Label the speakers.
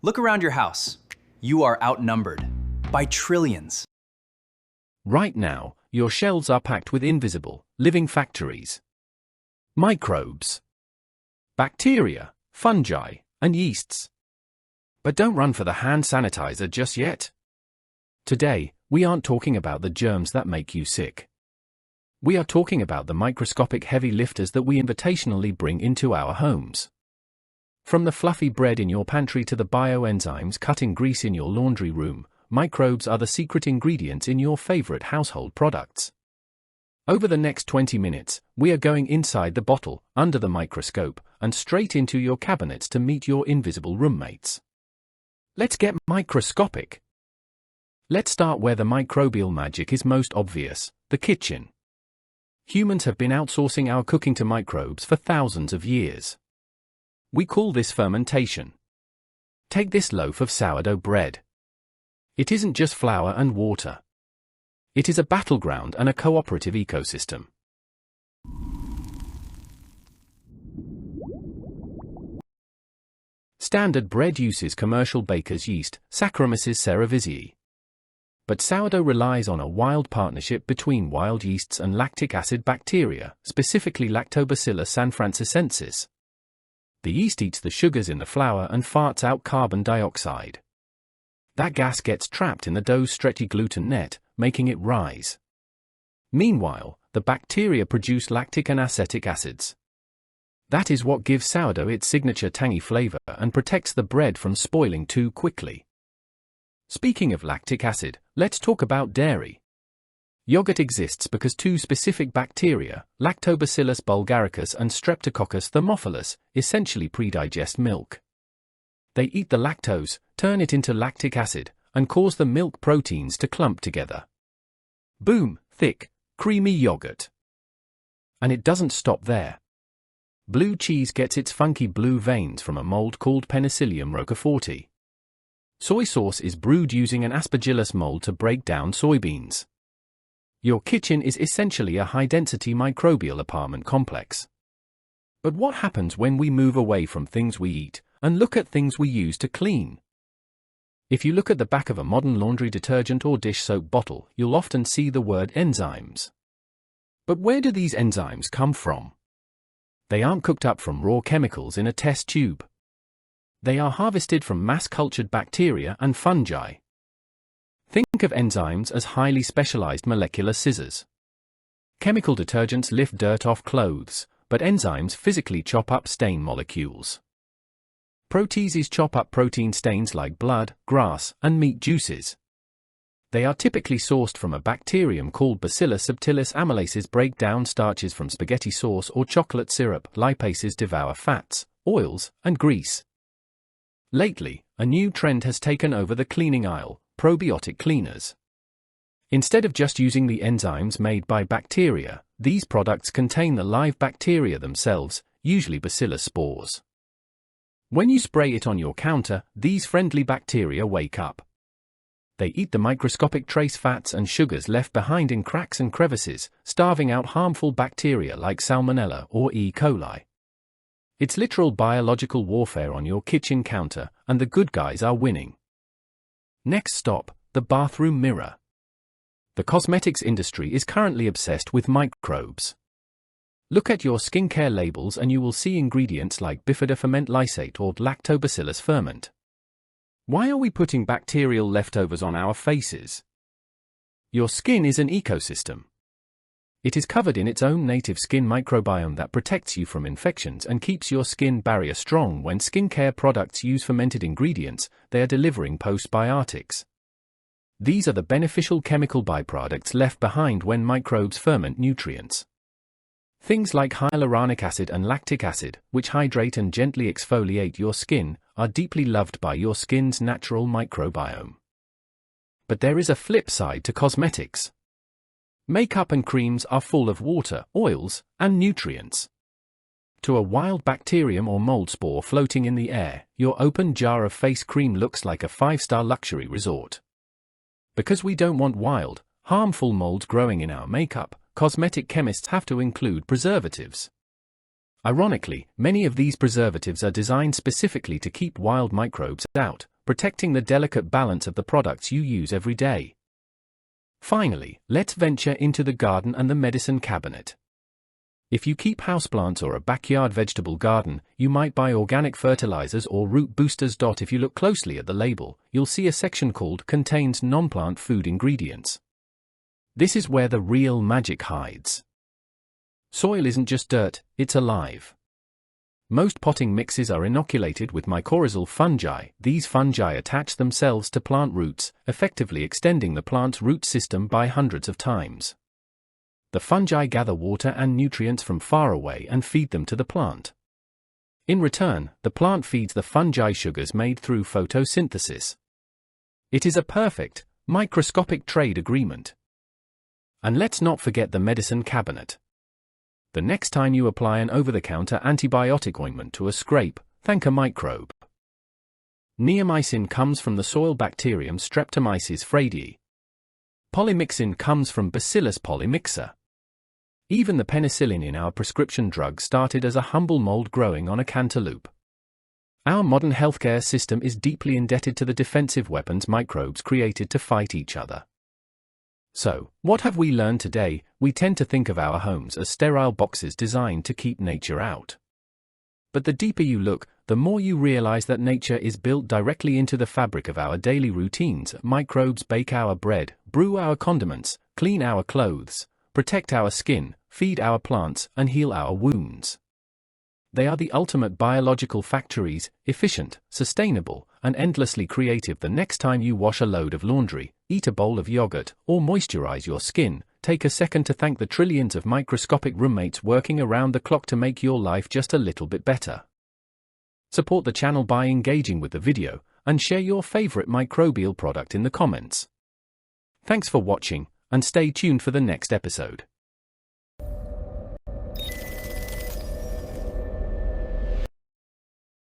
Speaker 1: Look around your house. You are outnumbered by trillions.
Speaker 2: Right now, your shelves are packed with invisible, living factories. Microbes, bacteria, fungi, and yeasts. But don't run for the hand sanitizer just yet. Today, we aren't talking about the germs that make you sick. We are talking about the microscopic heavy lifters that we invitationally bring into our homes. From the fluffy bread in your pantry to the bioenzymes cutting grease in your laundry room, microbes are the secret ingredients in your favorite household products. Over the next 20 minutes, we are going inside the bottle, under the microscope, and straight into your cabinets to meet your invisible roommates. Let's get microscopic. Let's start where the microbial magic is most obvious, the kitchen. Humans have been outsourcing our cooking to microbes for thousands of years. We call this fermentation. Take this loaf of sourdough bread. It isn't just flour and water. It is a battleground and a cooperative ecosystem. Standard bread uses commercial baker's yeast, Saccharomyces cerevisiae. But sourdough relies on a wild partnership between wild yeasts and lactic acid bacteria, specifically Lactobacillus sanfrancisensis. The yeast eats the sugars in the flour and farts out carbon dioxide. That gas gets trapped in the dough's stretchy gluten net, making it rise. Meanwhile, the bacteria produce lactic and acetic acids. That is what gives sourdough its signature tangy flavor and protects the bread from spoiling too quickly. Speaking of lactic acid, let's talk about dairy. Yogurt exists because two specific bacteria, Lactobacillus bulgaricus and Streptococcus thermophilus, essentially predigest milk. They eat the lactose, turn it into lactic acid, and cause the milk proteins to clump together. Boom, thick, creamy yogurt. And it doesn't stop there. Blue cheese gets its funky blue veins from a mold called Penicillium roqueforti. Soy sauce is brewed using an Aspergillus mold to break down soybeans. Your kitchen is essentially a high-density microbial apartment complex. But what happens when we move away from things we eat and look at things we use to clean? If you look at the back of a modern laundry detergent or dish soap bottle, you'll often see the word enzymes. But where do these enzymes come from? They aren't cooked up from raw chemicals in a test tube. They are harvested from mass-cultured bacteria and fungi. Think of enzymes as highly specialized molecular scissors. Chemical detergents lift dirt off clothes, but enzymes physically chop up stain molecules. Proteases chop up protein stains like blood, grass, and meat juices. They are typically sourced from a bacterium called Bacillus subtilis. Amylases break down starches from spaghetti sauce or chocolate syrup. Lipases devour fats, oils, and grease. Lately, a new trend has taken over the cleaning aisle: probiotic cleaners. Instead of just using the enzymes made by bacteria, these products contain the live bacteria themselves, usually bacillus spores. When you spray it on your counter, these friendly bacteria wake up. They eat the microscopic trace fats and sugars left behind in cracks and crevices, starving out harmful bacteria like Salmonella or E. coli. It's literal biological warfare on your kitchen counter, and the good guys are winning. Next stop, the bathroom mirror. The cosmetics industry is currently obsessed with microbes. Look at your skincare labels and you will see ingredients like bifidoferment lysate or lactobacillus ferment. Why are we putting bacterial leftovers on our faces? Your skin is an ecosystem. It is covered in its own native skin microbiome that protects you from infections and keeps your skin barrier strong. When skincare products use fermented ingredients, they are delivering postbiotics. These are the beneficial chemical byproducts left behind when microbes ferment nutrients. Things like hyaluronic acid and lactic acid, which hydrate and gently exfoliate your skin, are deeply loved by your skin's natural microbiome. But there is a flip side to cosmetics. Makeup and creams are full of water, oils, and nutrients. To a wild bacterium or mold spore floating in the air, your open jar of face cream looks like a 5-star luxury resort. Because we don't want wild, harmful molds growing in our makeup, cosmetic chemists have to include preservatives. Ironically, many of these preservatives are designed specifically to keep wild microbes out, protecting the delicate balance of the products you use every day. Finally, let's venture into the garden and the medicine cabinet. If you keep houseplants or a backyard vegetable garden, you might buy organic fertilizers or root boosters. If you look closely at the label, you'll see a section called Contains Non-Plant Food Ingredients. This is where the real magic hides. Soil isn't just dirt, it's alive. Most potting mixes are inoculated with mycorrhizal fungi. These fungi attach themselves to plant roots, effectively extending the plant's root system by hundreds of times. The fungi gather water and nutrients from far away and feed them to the plant. In return, the plant feeds the fungi sugars made through photosynthesis. It is a perfect, microscopic trade agreement. And let's not forget the medicine cabinet. The next time you apply an over-the-counter antibiotic ointment to a scrape, thank a microbe. Neomycin comes from the soil bacterium Streptomyces fradii. Polymyxin comes from Bacillus polymyxa. Even the penicillin in our prescription drugs started as a humble mold growing on a cantaloupe. Our modern healthcare system is deeply indebted to the defensive weapons microbes created to fight each other. So, what have we learned today? We tend to think of our homes as sterile boxes designed to keep nature out. But the deeper you look, the more you realize that nature is built directly into the fabric of our daily routines. Microbes bake our bread, brew our condiments, clean our clothes, protect our skin, feed our plants, and heal our wounds. They are the ultimate biological factories, efficient, sustainable, and endlessly creative. The next time you wash a load of laundry, eat a bowl of yogurt, or moisturize your skin, take a second to thank the trillions of microscopic roommates working around the clock to make your life just a little bit better. Support the channel by engaging with the video, and share your favorite microbial product in the comments. Thanks for watching, and stay tuned for the next episode.